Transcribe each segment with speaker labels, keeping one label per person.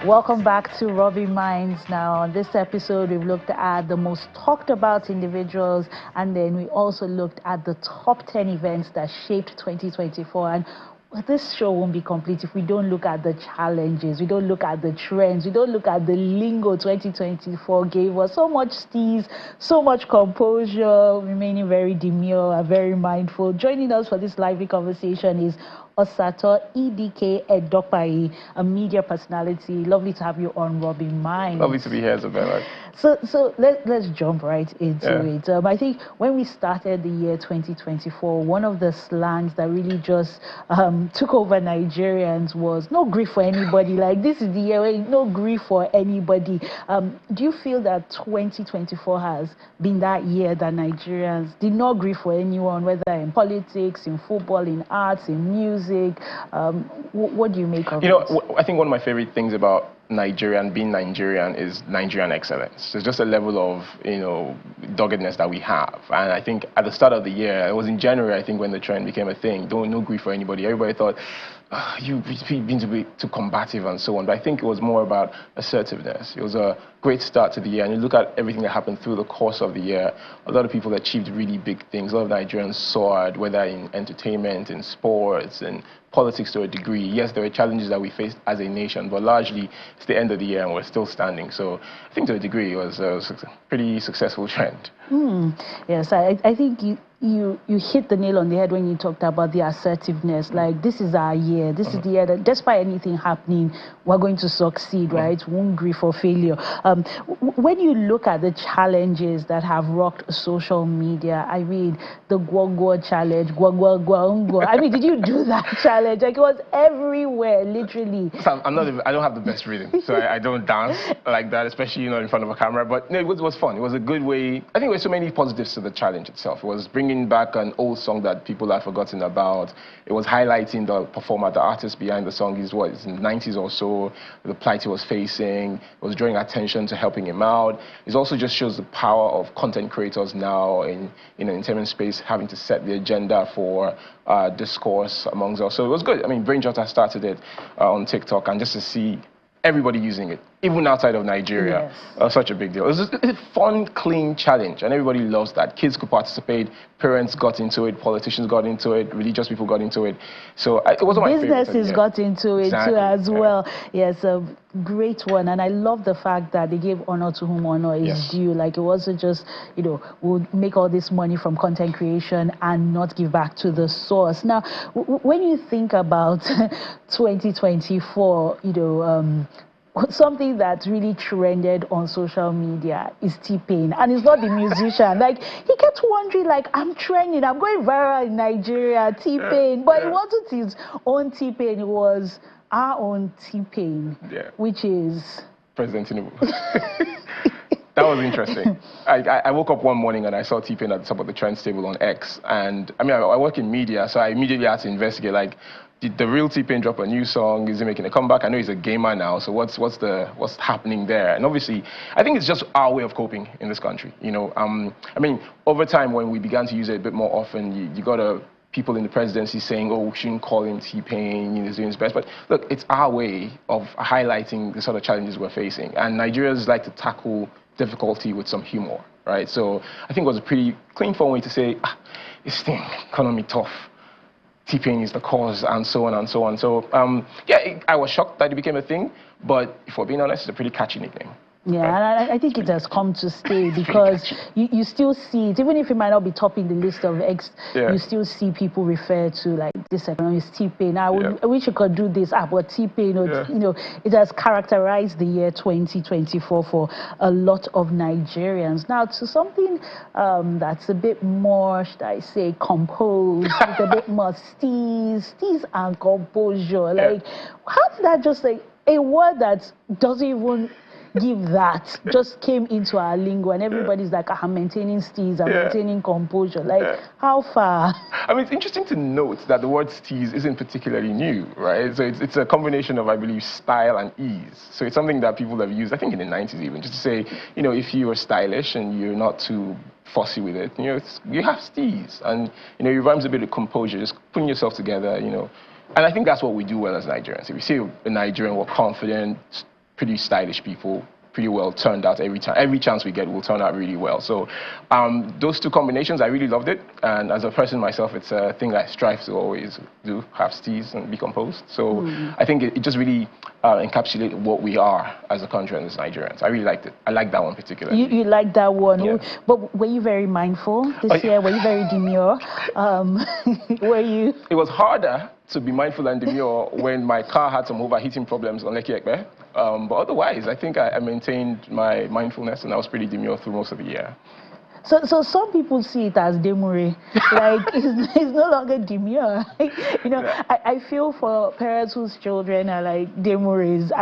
Speaker 1: Welcome back to Robbie Minds. Now, on this episode, we've looked at the most talked about individuals, and then we also looked at the top 10 events that shaped 2024. And this show won't be complete if we don't look at the challenges, we don't look at the trends, we don't look at the lingo 2024 gave us. So much steeze, so much composure, remaining very demure and very mindful. Joining us for this lively conversation is Osato EDK Edopai, a media personality. Lovely to have you on Robbie Minds.
Speaker 2: Lovely to be here, Isabella.
Speaker 1: So let's jump right into it. I think when we started the year 2024, one of the slangs that really just took over Nigerians was no grief for anybody. Like, this is the year where no grief for anybody. Do you feel that 2024 has been that year that Nigerians did not grieve for anyone, whether in politics, in football, in arts, in music? What do you make of it?
Speaker 2: I think one of my favorite things about being Nigerian is Nigerian excellence. There's just a level of, doggedness that we have. And I think at the start of the year, it was in January, I think, when the trend became a thing. No grief for anybody. Everybody thought, you've been too combative and so on. But I think it was more about assertiveness. It was a great start to the year. And you look at everything that happened through the course of the year, a lot of people achieved really big things. A lot of Nigerians soared, whether in entertainment, in sports, in politics to a degree. Yes, there were challenges that we faced as a nation, but largely it's the end of the year and we're still standing. So I think to a degree it was a pretty successful trend.
Speaker 1: Yes, I think you hit the nail on the head when you talked about the assertiveness. Like, this is our year. This is the year that despite anything happening, we're going to succeed, right? Won't grieve for failure. When you look at the challenges that have rocked social media, I mean, the Gwagwa challenge, Gwagwa. I mean, did you do that challenge? Like, it was everywhere, literally.
Speaker 2: I don't have the best rhythm, so I don't dance like that, especially in front of a camera. But no, it was fun. It was a good way. I think there were so many positives to the challenge itself. It was bringing back an old song that people had forgotten about. It was highlighting the performer, the artist behind the song. He's in the 90s or so, the plight he was facing. It was drawing attention to helping him out. It also just shows the power of content creators now in an entertainment space, having to set the agenda for discourse amongst us. So it was good. I mean, Brainjota started it on TikTok, and just to see everybody using it, even outside of Nigeria, such a big deal. It was a fun, clean challenge, and everybody loves that. Kids could participate, parents got into it, politicians got into it, religious people got into it. So it wasn't my favorite.
Speaker 1: Businesses got into it too as well. Yes, a great one. And I love the fact that they gave honor to whom honor is due. Like, it wasn't just, we'll make all this money from content creation and not give back to the source. Now, when you think about 2024, something that really trended on social media is T-Pain, and it's not the musician. Like, he kept wondering, like, I'm trending, I'm going viral in Nigeria, T-Pain, but it wasn't his own T-Pain, it was our own T-Pain, which is
Speaker 2: President Tinubu. That was interesting. I woke up one morning and I saw T-Pain at the top of the trends table on X, and I mean, I work in media, so I immediately had to investigate, like, did the real T-Pain drop a new song? Is he making a comeback? I know he's a gamer now, so what's happening there? And obviously, I think it's just our way of coping in this country. I mean, over time, when we began to use it a bit more often, you got people in the presidency saying, oh, we shouldn't call him T-Pain, he's doing his best. But look, it's our way of highlighting the sort of challenges we're facing. And Nigerians like to tackle difficulty with some humor, right? So I think it was a pretty clean, fun way to say, this thing, economy tough. T-Pain is the cause, and so on and so on. So, I was shocked that it became a thing, but if we're being honest, it's a pretty catchy nickname.
Speaker 1: Yeah, and I think it has come to stay because you still see it, even if it might not be topping the list of X, you still see people refer to, like, this economist T-Pain. I wish you could do this, but T-Pain, it has characterized the year 2024 for a lot of Nigerians. Now, to something that's a bit more, should I say, composed, with a bit more steeze and composure. Like, how did that just, like, a word that doesn't even give that just came into our lingo, and everybody's like, I'm maintaining steeze, I'm maintaining composure. Like, how far?
Speaker 2: I mean, it's interesting to note that the word steeze isn't particularly new, right? So it's a combination of, I believe, style and ease. So it's something that people have used, I think in the 90s even, just to say, if you are stylish and you're not too fussy with it, you have steeze. And, it rhymes a bit of composure, just putting yourself together, And I think that's what we do well as Nigerians. If you see a Nigerian, we're confident, pretty stylish people, pretty well turned out every time. Every chance we get will turn out really well. So those two combinations, I really loved it. And as a person myself, it's a thing I strive to always do, have steez and be composed. So I think it just really encapsulated what we are as a country and as Nigerians. I really liked it. I like that one particularly.
Speaker 1: You like that one?
Speaker 2: Yeah.
Speaker 1: But were you very mindful this year? Were you very demure? Were you?
Speaker 2: It was harder to be mindful and demure when my car had some overheating problems on Lekki Ekpe. But otherwise, I think I maintained my mindfulness, and I was pretty demure through most of the year.
Speaker 1: So some people see it as demure, like it's no longer demure. You know, yeah. I feel for parents whose children are like demures,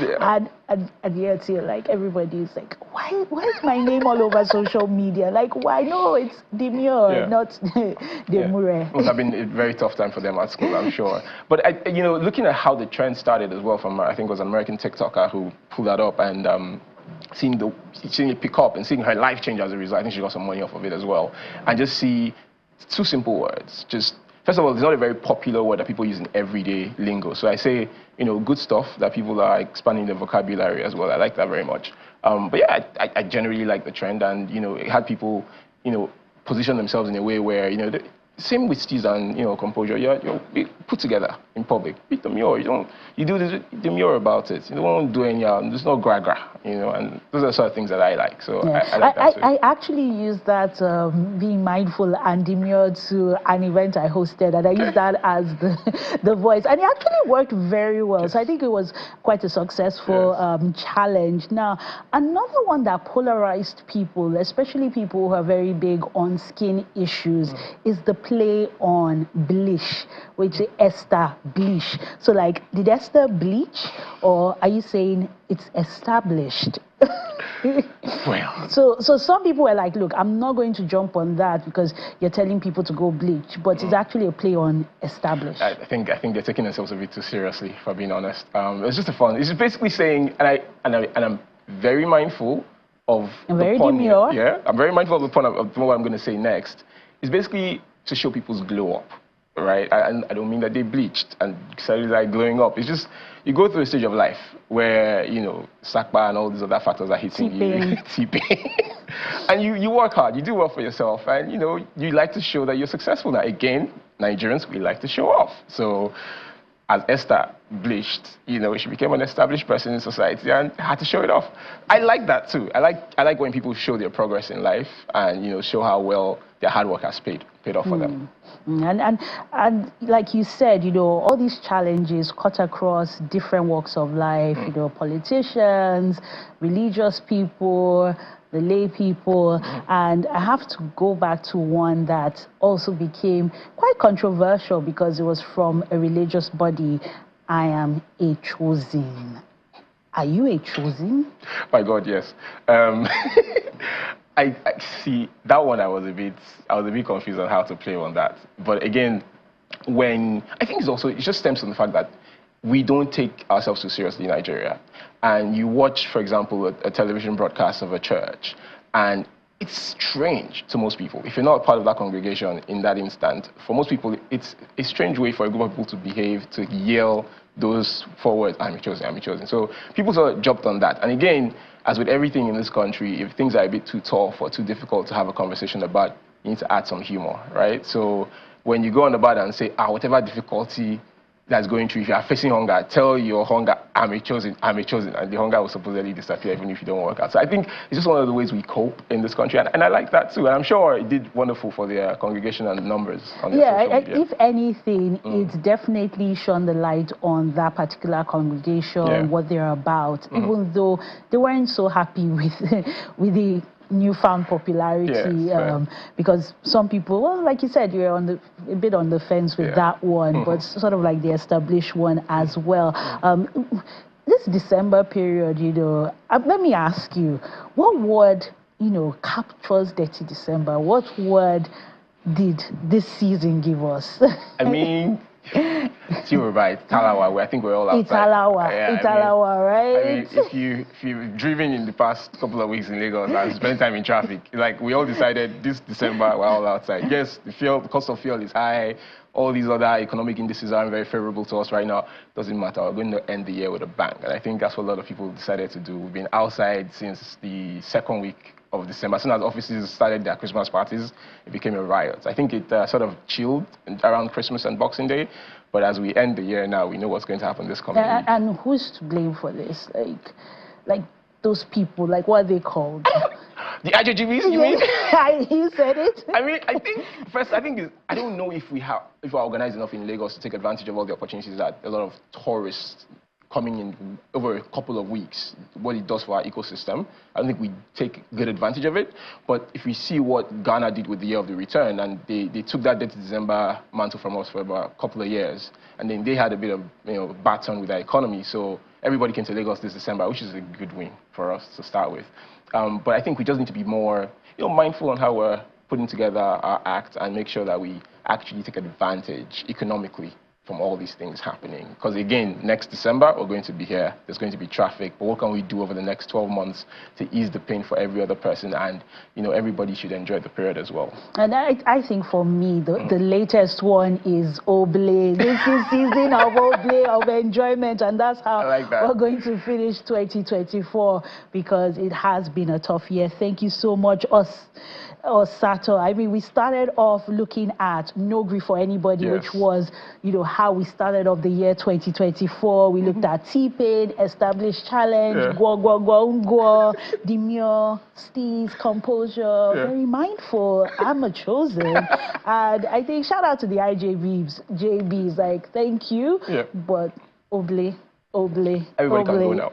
Speaker 1: yeah. and yet like everybody's like, why is my name all over social media? Like, why? No, it's demure, yeah. Not demure.
Speaker 2: Yeah. It must have been a very tough time for them at school, I'm sure. But you know, looking at how the trend started as well, from I think it was an American TikToker who pulled that up, and seeing it pick up and seeing her life change as a result. I think she got some money off of it as well. And just see two simple words. Just, first of all, it's not a very popular word that people use in everyday lingo. So I say, you know, good stuff that people are expanding their vocabulary as well. I like that very much. But yeah, I generally like the trend, and, you know, it had people, you know, position themselves in a way where, you know, same with steez and, you know, composure. You're put together in public. Be demure. You do this demure about it. You don't do any. There's no gra, you know. And those are the sort of things that I like. So yeah. I like that too.
Speaker 1: I actually use that being mindful and demure to an event I hosted, and I used that as the voice, and it actually worked very well. Yes. So I think it was quite a successful challenge. Now, another one that polarized people, especially people who are very big on skin issues, is the play on bleach, which is Esther bleach. So like, did Esther bleach, or are you saying it's established?
Speaker 2: Well,
Speaker 1: so some people were like, look, I'm not going to jump on that because you're telling people to go bleach, but it's actually a play on established.
Speaker 2: I think they're taking themselves a bit too seriously, for being honest. It's just a fun. It's basically saying, and I'm very mindful of the pun. Yeah, I'm very mindful of the pun of what I'm going to say next. It's basically to show people's glow up, right? And I don't mean that they bleached and started like glowing up. It's just, you go through a stage of life where, you know, Sakpa and all these other factors are hitting you. T-pain. And you work hard, you do well for yourself, and, you know, you like to show that you're successful. Now, again, Nigerians, we like to show off. So, as Esther bleached, you know, she became an established person in society and had to show it off. I like that too. I like when people show their progress in life and, you know, show how well their hard work has paid off for them.
Speaker 1: And like you said, you know, all these challenges cut across different walks of life, you know, politicians, religious people, the lay people, and I have to go back to one that also became quite controversial because it was from a religious body. I am a chosen. Are you a chosen?
Speaker 2: My God, yes. I see that one. I was a bit confused on how to play on that. But again, I think it just stems from the fact that we don't take ourselves too seriously in Nigeria. And you watch, for example, a television broadcast of a church, and it's strange to most people. If you're not part of that congregation in that instant, for most people, it's a strange way for a group of people to behave, to yell those 4 words, I'm chosen, I'm chosen. So people sort of jumped on that. And again, as with everything in this country, if things are a bit too tough or too difficult to have a conversation about, you need to add some humor, right? So when you go on the bar and say, whatever difficulty that's going through, if you are facing hunger, tell your hunger, I'm a chosen, and the hunger will supposedly disappear even if you don't work out. So I think it's just one of the ways we cope in this country, and I like that too. And I'm sure it did wonderful for their congregation and numbers on their social media.
Speaker 1: If anything, it's definitely shone the light on that particular congregation, what they're about, even though they weren't so happy with the newfound popularity, because some people, well, like you said, you're a bit on the fence with that one, but sort of like the established one as well. This December period, you know, let me ask you, what word, you know, captures Dirty December? What word did this season give us?
Speaker 2: I mean, It's Yoruba, it's Talawa. I think we're all outside.
Speaker 1: It's Alawa.
Speaker 2: Yeah,
Speaker 1: it's Alawa, right?
Speaker 2: I mean, if you've driven in the past couple of weeks in Lagos and spent time in traffic, like we all decided this December we're all outside. Yes, the cost of fuel is high. All these other economic indices aren't very favorable to us right now. Doesn't matter. We're going to end the year with a bang. And I think that's what a lot of people decided to do. We've been outside since the second week of December. As soon as offices started their Christmas parties, it became a riot. I think it sort of chilled around Christmas and Boxing Day. But as we end the year now, we know what's going to happen this coming week.
Speaker 1: And who's to blame for this? Like those people, like what are they called?
Speaker 2: The IJGBs, you mean?
Speaker 1: You said it.
Speaker 2: I mean, I don't know if we're organized enough in Lagos to take advantage of all the opportunities that a lot of tourists coming in over a couple of weeks, what it does for our ecosystem. I don't think we take good advantage of it. But if we see what Ghana did with the year of the return, and they took that day to December mantle from us for about a couple of years, and then they had a bit of baton with our economy. So everybody came to Lagos this December, which is a good win for us to start with. But I think we just need to be more mindful on how we're putting together our act and make sure that we actually take advantage economically from all these things happening. Because again, next December, we're going to be here. There's going to be traffic. But what can we do over the next 12 months to ease the pain for every other person? And, everybody should enjoy the period as well.
Speaker 1: And I think for me, the latest one is Oble. This is season of Oble, of enjoyment. And that's how we're going to finish 2024, because it has been a tough year. Thank you so much, Sato. I mean, we started off looking at No Grief for Anybody, which was, how we started off the year 2024. We looked at T-Pain, Established Challenge, Gwa, Demure, Steve's Composure, Very Mindful, I'm a Chosen. And I think shout out to the JBs, like, thank you. But Oble.
Speaker 2: Everybody can go now.